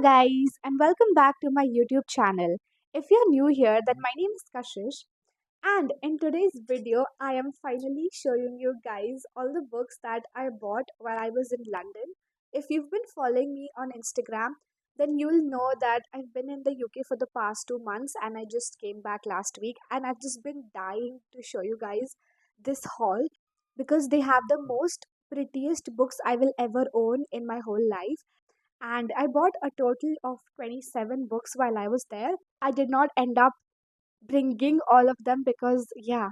guys, and welcome back to my YouTube channel. If you're new here, then my name is Kashish, and in today's video, I am finally showing you guys all the books that I bought while I was in London. If you've been following me on Instagram, then you'll know that I've been in the UK for the past 2 months and I just came back last week, and I've just been dying to show you guys this haul because they have the most prettiest books I will ever own in my whole life, and I bought a total of 27 books while I was there. I did not end up bringing all of them because, yeah,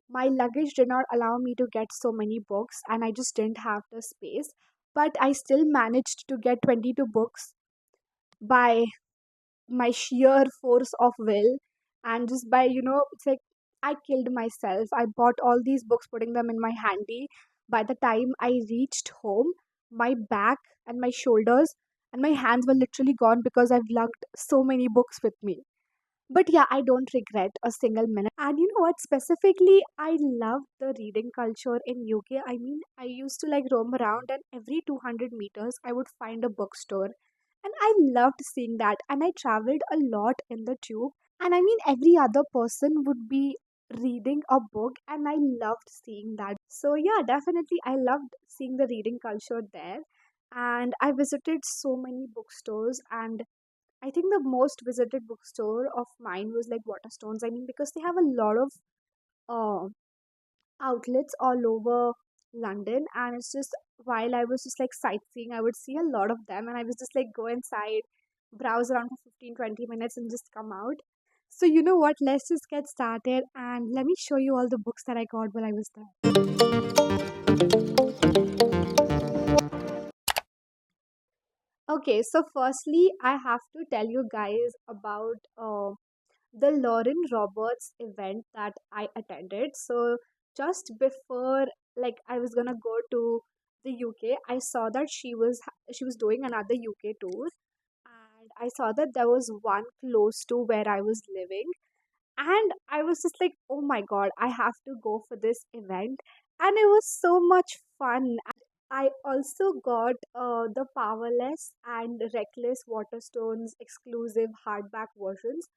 my luggage did not allow me to get so many books and I just didn't have the space. But I still managed to get 22 books by my sheer force of will, and just by, it's like I killed myself. I bought all these books, putting them in my handy. By the time I reached home, my back and my shoulders and my hands were literally gone because I've lugged so many books with me. But yeah, I don't regret a single minute. And you know what? Specifically, I love the reading culture in UK. I mean, I used to like roam around, and every 200 meters, I would find a bookstore. And I loved seeing that. And I traveled a lot in the tube. And I mean, every other person would be reading a book, and I loved seeing that. So yeah, definitely, I loved seeing the reading culture there. And I visited so many bookstores, and I think the most visited bookstore of mine was like Waterstones. I mean, because they have a lot of uh, outlets all over London, and it's just while I was just like sightseeing, I would see a lot of them, and I was just like go inside, browse around for 15-20 minutes, and just come out. So, you know what? Let's just get started and let me show you all the books that I got while I was there. Okay, so firstly, I have to tell you guys about the Lauren Roberts event that I attended. So just before like I was gonna go to the UK, I saw that she was doing another UK tour, and I saw that there was one close to where I was living, and I was just like, oh my god, I have to go for this event, and it was so much fun. I also got the Powerless and Reckless Waterstones exclusive hardback versions,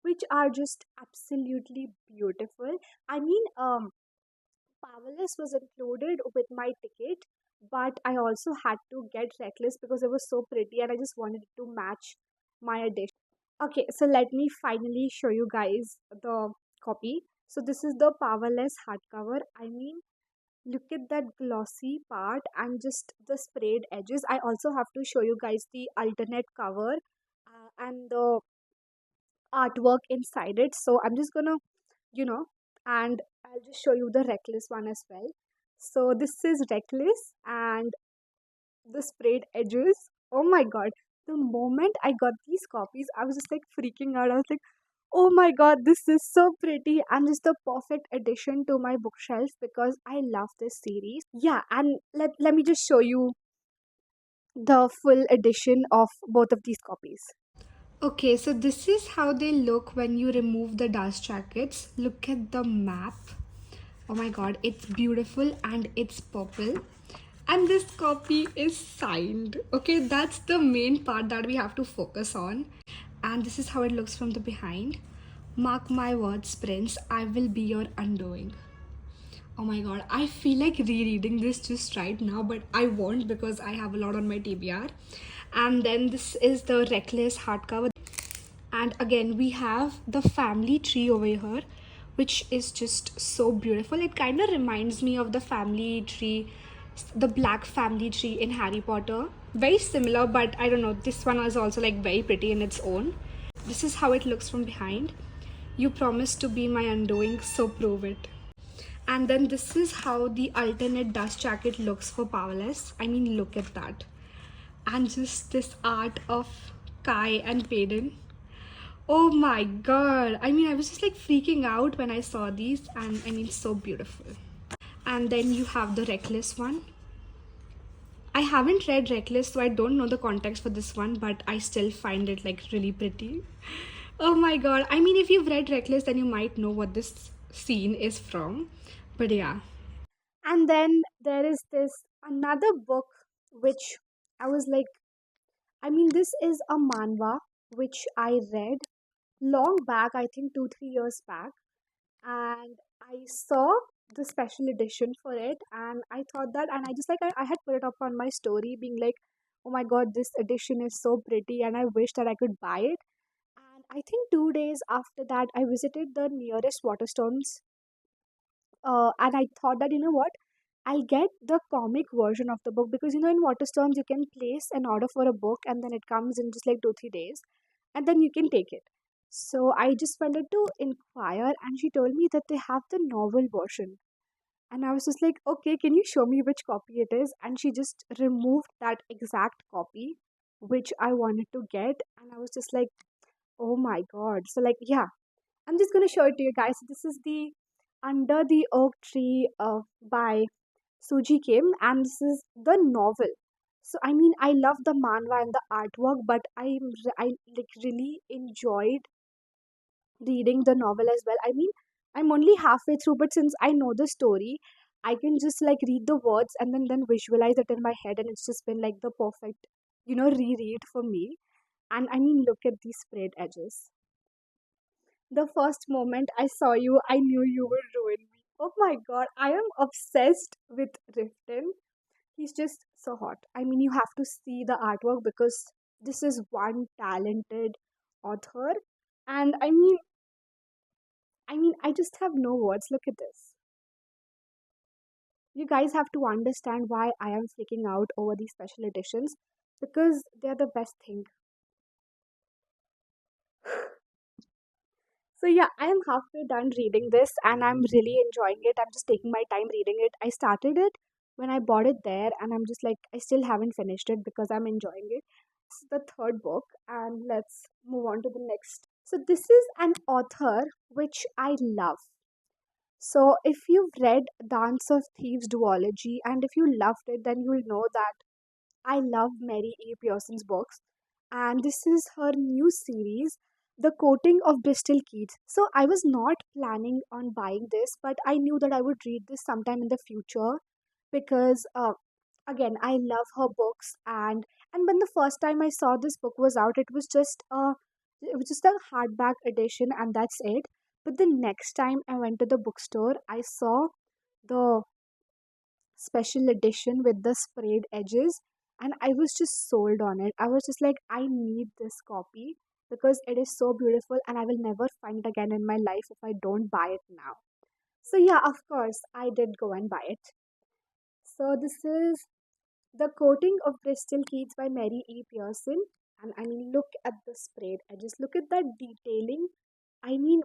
which are just absolutely beautiful. I mean, Powerless was included with my ticket, but I also had to get Reckless because it was so pretty and I just wanted it to match my edition. Okay, so let me finally show you guys the copy. So this is the Powerless hardcover. I mean, look at that glossy part and just the sprayed edges. I also have to show you guys the alternate cover and the artwork inside it. So I'm just gonna, you know, and I'll just show you the Reckless one as well. So this is Reckless and the sprayed edges. Oh my god. The moment I got these copies, I was just like freaking out. I was like, oh my god, this is so pretty and just the perfect addition to my bookshelf because I love this series. Yeah, and let me just show you the full edition of both of these copies. Okay, so this is how they look when you remove the dust jackets. Look at the map. Oh my god, it's beautiful and it's purple. And this copy is signed. Okay, that's the main part that we have to focus on. And this is how it looks from the behind. Mark my words, Prince, I will be your undoing. Oh my god, I feel like rereading this just right now, but I won't because I have a lot on my TBR. And then this is the Reckless hardcover. And again, we have the family tree over here, which is just so beautiful. It kind of reminds me of the family tree, the black family tree in Harry Potter. Very similar, but I don't know, this one is also like very pretty in its own. This is how it looks from behind. You promised to be my undoing, so prove it. And then this is how the alternate dust jacket looks for Powerless. I mean, look at that. And just this art of Kai and Payden. Oh my god. I mean, I was just like freaking out when I saw these, and I mean, so beautiful. And then you have the Reckless one. I haven't read Reckless, so I don't know the context for this one, but I still find it like really pretty. Oh my god. I mean, if you've read Reckless, then you might know what this scene is from. But yeah. And then there is this another book which I was like, I mean, this is a manhwa which I read long back, I think 2, 3 years back, and I saw the special edition for it, and I thought that, and I just like I had put it up on my story, being like, oh my god, this edition is so pretty, and I wish that I could buy it. And I think 2 days after that, I visited the nearest Waterstones, and I thought that, you know what, I'll get the comic version of the book because in Waterstones you can place an order for a book and then it comes in just like 2, 3 days, and then you can take it. So I just wanted to inquire, and she told me that they have the novel version. And I was just like, okay, can you show me which copy it is? And she just removed that exact copy which I wanted to get. And I was just like, oh my god. So, like, yeah, I'm just going to show it to you guys. So this is the Under the Oak Tree by Suji Kim, and this is the novel. So, I mean, I love the manhwa and the artwork, but I like really enjoyed reading the novel as well. I mean, I'm only halfway through, but since I know the story, I can just like read the words and then visualize it in my head, and it's just been like the perfect, reread for me. And I mean, look at these sprayed edges. The first moment I saw you, I knew you would ruin me. Oh my god, I am obsessed with Riften. He's just so hot. I mean, you have to see the artwork because this is one talented author. And I mean, I just have no words. Look at this. You guys have to understand why I am freaking out over these special editions because they're the best thing. So yeah, I am halfway done reading this and I'm really enjoying it. I'm just taking my time reading it. I started it when I bought it there and I'm just like I still haven't finished it because I'm enjoying it. This is the third book and let's move on to the next. So this is an author which I love. So if you've read Dance of Thieves duology and if you loved it, then you'll know that I love Mary A. Pearson's books, and this is her new series, The Coating of Bristol Keats. So I was not planning on buying this, but I knew that I would read this sometime in the future because again I love her books, and when the first time I saw this book was out, it was just a hardback edition, and that's it. But the next time I went to the bookstore, I saw the special edition with the sprayed edges, and I was just sold on it. I was just like, I need this copy because it is so beautiful and I will never find it again in my life if I don't buy it now. So yeah, of course I did go and buy it. So this is The Coating of Bristol Keats by Mary E. Pearson. And I mean, look at the sprayed edges. Look at that detailing. I mean,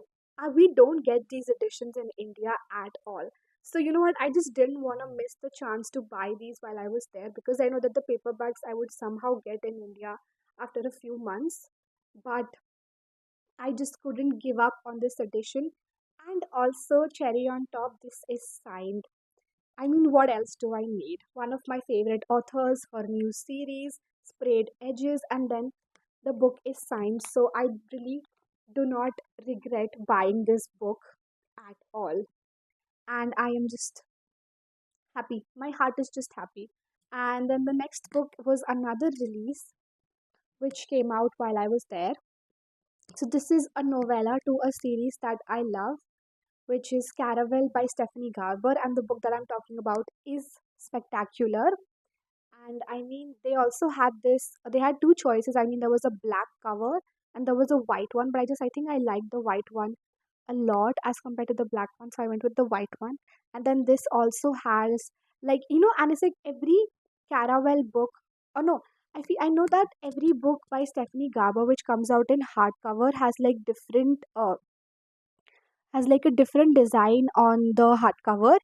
we don't get these editions in India at all. So you know what? I just didn't want to miss the chance to buy these while I was there because I know that the paperbacks I would somehow get in India after a few months. But I just couldn't give up on this edition. And also, cherry on top, this is signed. I mean, what else do I need? One of my favorite authors, her new series, sprayed edges, and then the book is signed. So I really do not regret buying this book at all. And I am just happy. My heart is just happy. And then the next book was another release which came out while I was there. So this is a novella to a series that I love, which is Caravel by Stephanie Garber. And the book that I'm talking about is spectacular. And I mean, they also had they had two choices. I mean, there was a black cover and there was a white one, but I think I liked the white one a lot as compared to the black one. So I went with the white one. And then this also has, like, and it's like every Caravel book, oh no, I know that every book by Stephanie Garber which comes out in hardcover has like a different design on the hardcover,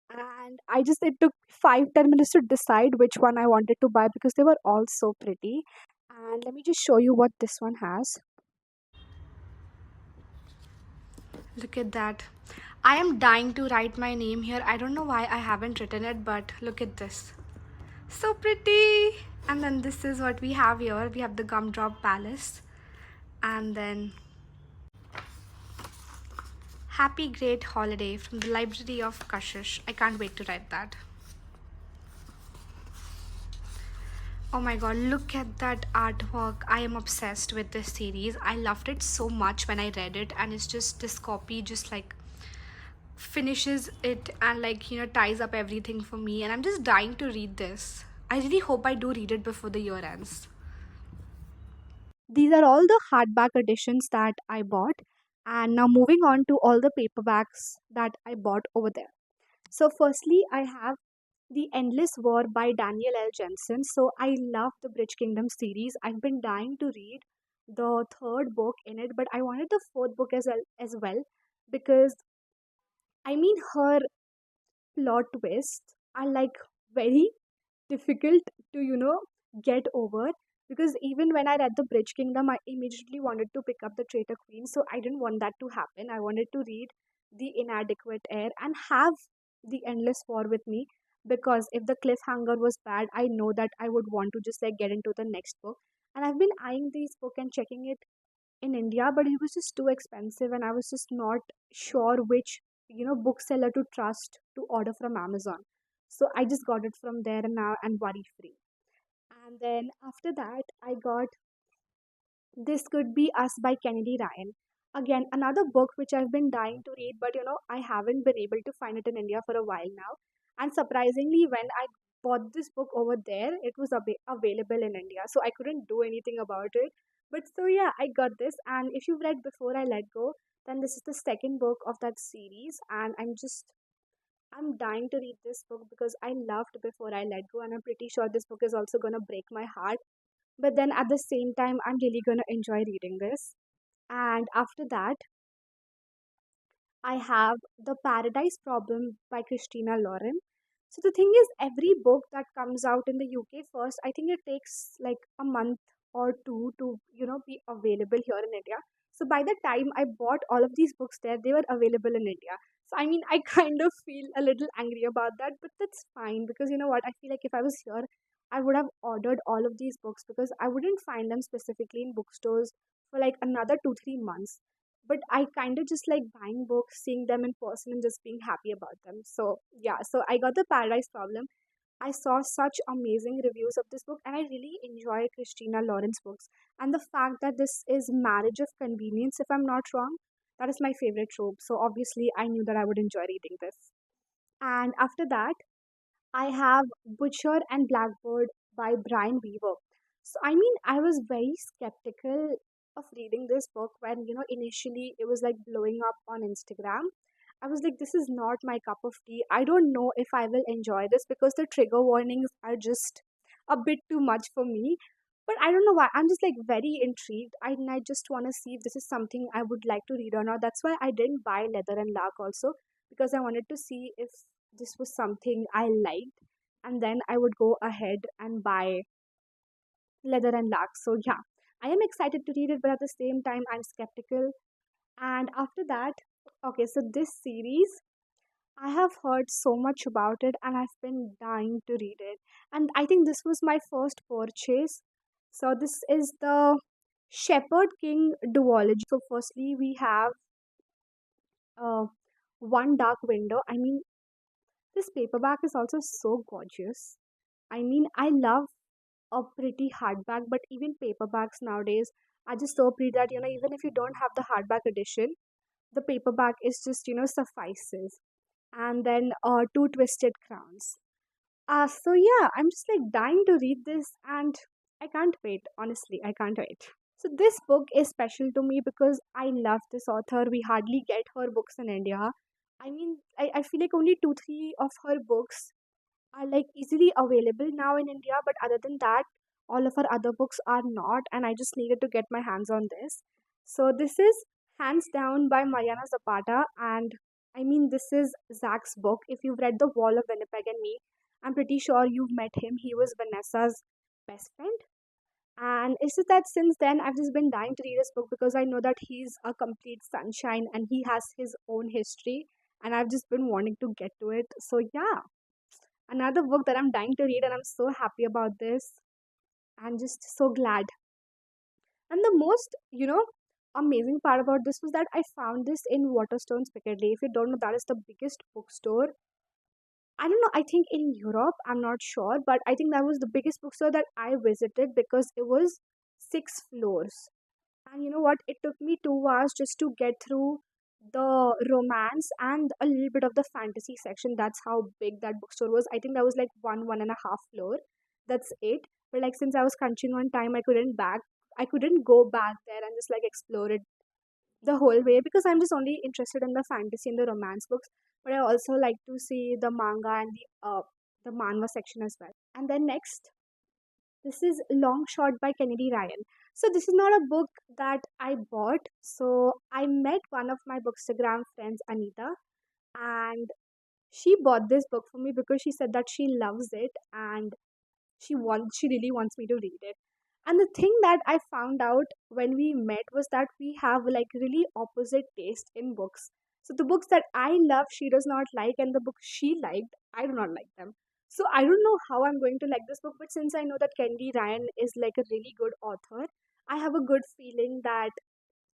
and it took 5-10 minutes to decide which one I wanted to buy because they were all so pretty. And let me just show you what this one has. Look at that. I am dying to write my name here. I don't know why I haven't written it, but look at this. So pretty. And then this is what we have here. We have the Gumdrop Palace. And then Happy Great Holiday from the Library of Kashish. I can't wait to write that. Oh my god, look at that artwork. I am obsessed with this series. I loved it so much when I read it, and it's just this copy just like finishes it and ties up everything for me, and I'm just dying to read this. I really hope I do read it before the year ends. These are all the hardback editions that I bought. And now moving on to all the paperbacks that I bought over there. So, firstly, I have The Endless War by Daniel L. Jensen. So, I love the Bridge Kingdom series. I've been dying to read the third book in it, but I wanted the fourth book as well because her plot twists are like very difficult to get over, because even when I read the Bridge Kingdom, I immediately wanted to pick up the Traitor Queen, so I didn't want that to happen. I wanted to read The Inadequate Heir and have The Endless War with me, because if the cliffhanger was bad, I know that I would want to just like get into the next book. And I've been eyeing these book and checking it in India, but it was just too expensive, and I was just not sure which bookseller to trust to order from Amazon. So I just got it from there, and now I'm worry free. And then after that, I got This Could Be Us by Kennedy Ryan. Again, another book which I've been dying to read, but I haven't been able to find it in India for a while now. And surprisingly, when I bought this book over there, it was available in India. So I couldn't do anything about it. But so yeah, I got this. And if you've read Before I Let Go, then this is the second book of that series. And I'm dying to read this book because I loved Before I Let Go. And I'm pretty sure this book is also going to break my heart, but then at the same time I'm really going to enjoy reading this. And after that, I have The Paradise Problem by Christina Lauren. So the thing is, every book that comes out in the UK first, I think it takes like a month or two to be available here in India. So by the time I bought all of these books there, they were available in India. So I kind of feel a little angry about that, but that's fine, because you know what, I feel like if I was here, I would have ordered all of these books, because I wouldn't find them specifically in bookstores for like another 2 3 months. But I kind of just like buying books, seeing them in person, and just being happy about them. So yeah, so I got The Paradise Problem. I saw such amazing reviews of this book, and I really enjoy Christina Lauren's books. And the fact that this is marriage of convenience, if I'm not wrong, that is my favorite trope. So obviously, I knew that I would enjoy reading this. And after that, I have Butcher and Blackbird by Brian Weaver. So I was very skeptical of reading this book when initially it was like blowing up on Instagram. I was like, this is not my cup of tea. I don't know if I will enjoy this, because the trigger warnings are just a bit too much for me. But I don't know why. I'm just like very intrigued. And I just want to see if this is something I would like to read or not. That's why I didn't buy Leather and Lark also, because I wanted to see if this was something I liked, and then I would go ahead and buy Leather and Lark. So yeah, I am excited to read it, but at the same time, I'm skeptical. And after that, okay, so this series, I have heard so much about it, and I've been dying to read it. And I think this was my first purchase. So this is the Shepherd King duology. So firstly, we have uh, One Dark Window. This paperback is also so gorgeous. I love a pretty hardback, but even paperbacks nowadays are just so pretty that even if you don't have the hardback edition, the paperback is just suffices. And then Two Twisted Crowns. So yeah, I'm just like dying to read this, and I can't wait. Honestly, I can't wait. So this book is special to me because I love this author. We hardly get her books in India. I feel like only two, three of her books are like easily available now in India, but other than that, all of her other books are not, and I just needed to get my hands on this. So this is Hands Down by Mariana Zapata, and this is Zach's book. If you've read The Wall of Winnipeg and Me, I'm pretty sure you've met him. He was Vanessa's best friend. And it's just that since then, I've just been dying to read this book, because I know that he's a complete sunshine and he has his own history. And I've just been wanting to get to it. So, yeah, another book that I'm dying to read, and I'm so happy about this. I'm just so glad. And the most, amazing part about this was that I found this in Waterstones Piccadilly. If you don't know, that is the biggest bookstore I don't know, I think in Europe, I'm not sure, but I think that was the biggest bookstore that I visited because it was 6 floors. And you know what? It took me 2 hours just to get through the romance and a little bit of the fantasy section. That's how big that bookstore was. I think that was like one and a half floor. That's it. But like since I was crunching on time, I couldn't go back there and just like explore it the whole way because I'm just only interested in the fantasy and the romance books. But I also like to see the manga and the manhwa section as well. And then next, this is Long Shot by Kennedy Ryan. So this is not a book that I bought. So I met one of my Bookstagram friends, Anita, and she bought this book for me because she said that she loves it and she really wants me to read it. And the thing that I found out when we met was that we have like really opposite taste in books. So the books that I love she does not like, and the books she liked I do not like them. So I don't know how I'm going to like this book, but since I know that Candy Ryan is like a really good author, I have a good feeling that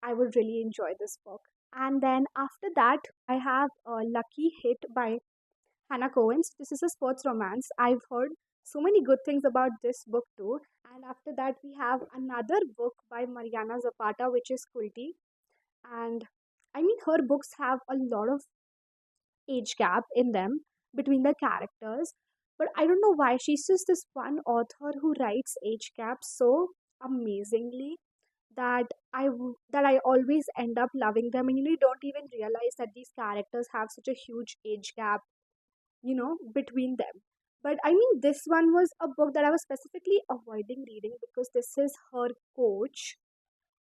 I would really enjoy this book. And then after that, I have Lucky Hit by Hannah Cohen's. This is a sports romance. I've heard so many good things about this book too. And after that, we have another book by Mariana Zapata, which is Kulti. And I mean, her books have a lot of age gap in them between the characters. But I don't know why. She's just this one author who writes age gaps so amazingly that that I always end up loving them. And you don't even realize that these characters have such a huge age gap, between them. But I mean, this one was a book that I was specifically avoiding reading because this is her coach.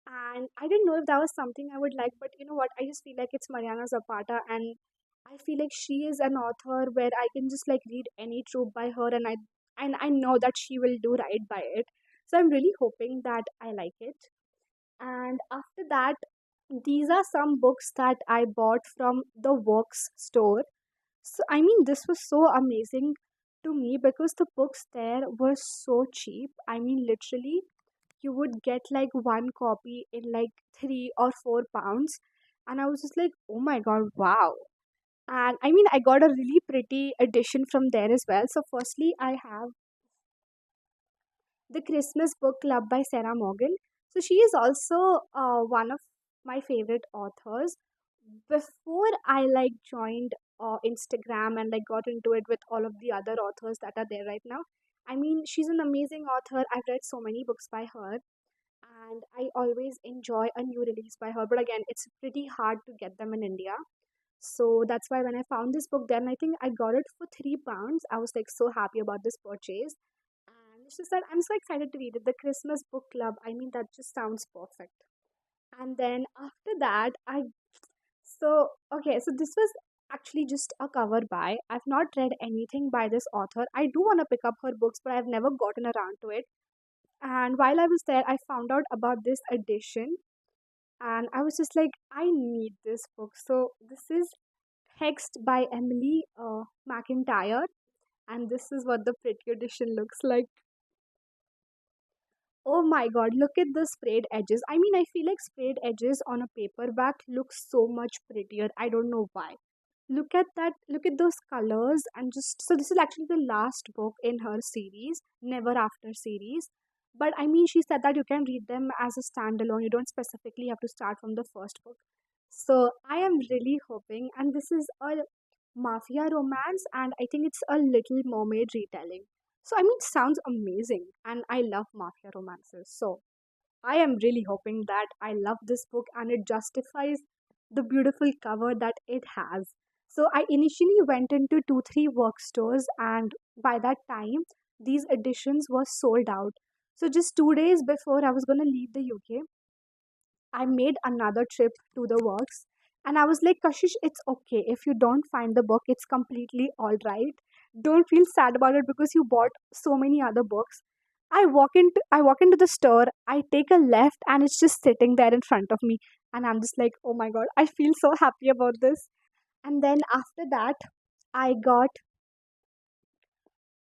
And I didn't know if that was something I would like, but you know what? I just feel like it's Mariana Zapata, and I feel like she is an author where I can just like read any trope by her, and I know that she will do right by it. So I'm really hoping that I like it. And after that, these are some books that I bought from the Works store. So, I mean, this was so amazing to me because the books there were so cheap. I mean, literally, you would get like one copy in like 3 or 4 pounds. And I was just like, oh my god, wow. And I mean, I got a really pretty edition from there as well. So, firstly, I have the Christmas Book Club by Sarah Morgan. So, she is also one of my favorite authors. Before I like joined Instagram and like got into it with all of the other authors that are there right now. I mean, she's an amazing author. I've read so many books by her, and I always enjoy a new release by her. But again, it's pretty hard to get them in India. So that's why when I found this book, then I think I got it for £3. I was like so happy about this purchase. And it's just that I'm so excited to read it. The Christmas Book Club, I mean, that just sounds perfect. And then after that, okay, so this was actually just a cover by. I've not read anything by this author. I do want to pick up her books, but I've never gotten around to it. And while I was there, I found out about this edition, and I was just like, I need this book. So this is Hexed by Emily McIntyre, and this is what the pretty edition looks like. Oh my god, look at the sprayed edges. I mean, I feel like sprayed edges on a paperback look so much prettier. I don't know why. Look at that, look at those colors, and just so this is actually the last book in her series, Never After series. But I mean, she said that you can read them as a standalone, you don't specifically have to start from the first book. So I am really hoping, and this is a mafia romance, and I think it's a Little Mermaid retelling. So I mean, it sounds amazing, and I love mafia romances. So I am really hoping that I love this book and it justifies the beautiful cover that it has. So I initially went into 2 3 work stores, and by that time these editions were sold out. So just 2 days before I was going to leave the UK, I made another trip to the works, and I was like, Kashish, it's okay. If you don't find the book, it's completely all right. Don't feel sad about it because you bought so many other books. I walk into the store, I take a left, and it's just sitting there in front of me. And I'm just like, oh my god, I feel so happy about this. And then after that, I got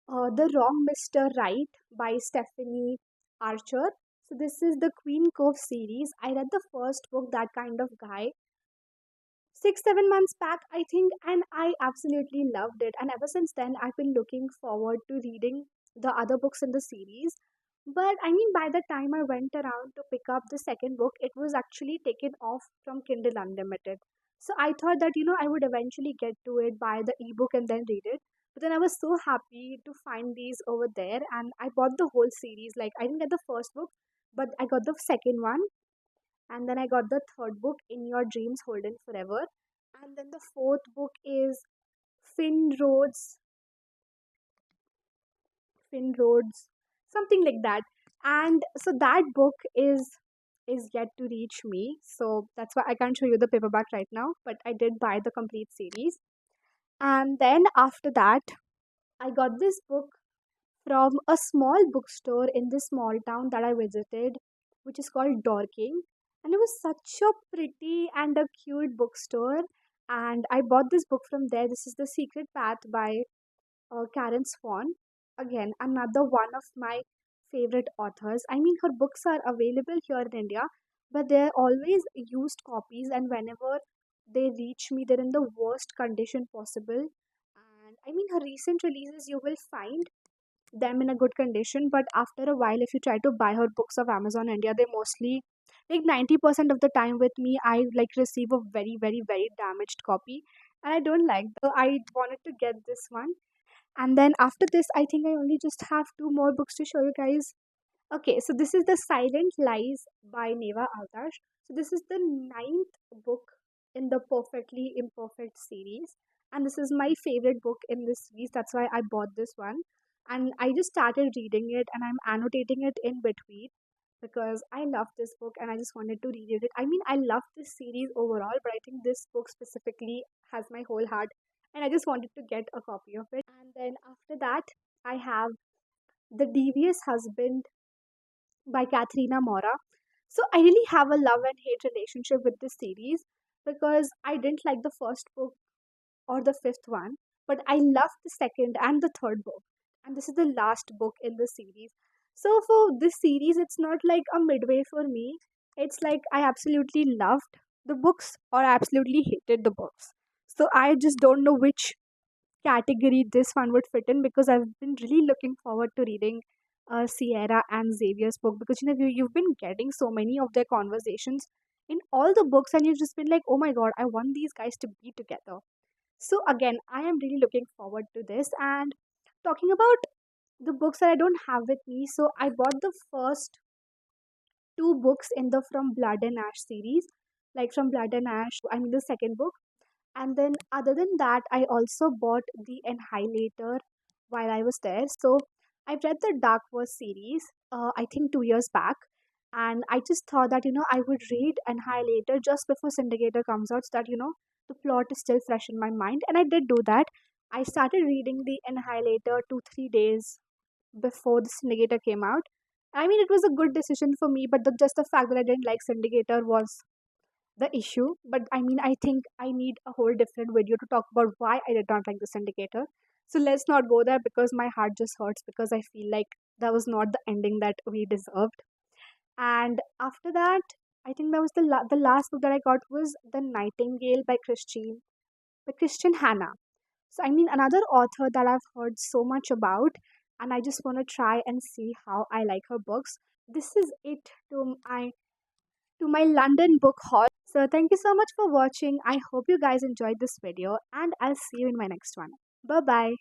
The Wrong Mr. Right by Stephanie Archer. So this is the Queen Cove series. I read the first book, That Kind of Guy. 6 7 months back, I think, and I absolutely loved it. And ever since then, I've been looking forward to reading the other books in the series. But I mean, by the time I went around to pick up the second book, it was actually taken off from Kindle Unlimited. So I thought that, I would eventually get to it, buy the ebook, and then read it. But then I was so happy to find these over there, and I bought the whole series. Like, I didn't get the first book, but I got the second one, and then I got the third book, In Your Dreams Holden Forever, and then the fourth book is Finn Rhodes, Finn Rhodes, something like that. And so that book is yet to reach me. So that's why I can't show you the paperback right now, but I did buy the complete series. And then after that, I got this book from a small bookstore in this small town that I visited, which is called Dorking. And it was such a pretty and a cute bookstore. And I bought this book from there. This is The Secret Path by Karen Swan. Again, another one of my favorite authors. I mean, her books are available here in India, but they're always used copies, and whenever they reach me, they're in the worst condition possible. And I mean, her recent releases, you will find them in a good condition, but after a while, if you try to buy her books of Amazon India, they mostly, like 90% of the time with me, I like receive a very, very, very damaged copy, and I don't like that. So I wanted to get this one. And then after this, I think I only just have two more books to show you guys. Okay, so this is The Silent Lies by Neva Altash. So this is the ninth book in the Perfectly Imperfect series. And this is my favorite book in this series. That's why I bought this one. And I just started reading it, and I'm annotating it in between because I love this book and I just wanted to read it. I mean, I love this series overall, but I think this book specifically has my whole heart, and I just wanted to get a copy of it. And then after that, I have The Devious Husband by Katharina Mora. So I really have a love and hate relationship with this series because I didn't like the first book or the fifth one, but I loved the second and the third book. And this is the last book in the series. So for this series, it's not like a midway for me. It's like I absolutely loved the books or I absolutely hated the books. So I just don't know which category this one would fit in because I've been really looking forward to reading Sierra and Xavier's book because you've been getting so many of their conversations in all the books, and you've just been like, oh my god, I want these guys to be together. So again, I am really looking forward to this. And talking about the books that I don't have with me, so I bought the first two books in the From Blood and Ash series, like From Blood and Ash. I mean the second book, and then, other than that, I also bought the Annihilator while I was there. So, I've read the Dark Verse series, I think 2 years back. And I just thought that, I would read Annihilator just before Syndicator comes out so that, the plot is still fresh in my mind. And I did do that. I started reading the Annihilator 2 3 days before the Syndicator came out. I mean, it was a good decision for me, but just the fact that I didn't like Syndicator was the issue. But I mean, I think I need a whole different video to talk about why I did not like this indicator. So let's not go there because my heart just hurts because I feel like that was not the ending that we deserved. And after that, I think that was the last book that I got was The Nightingale by Christian Hannah. So I mean, another author that I've heard so much about, and I just want to try and see how I like her books. This is it to my London book haul. So thank you so much for watching. I hope you guys enjoyed this video, and I'll see you in my next one. Bye bye.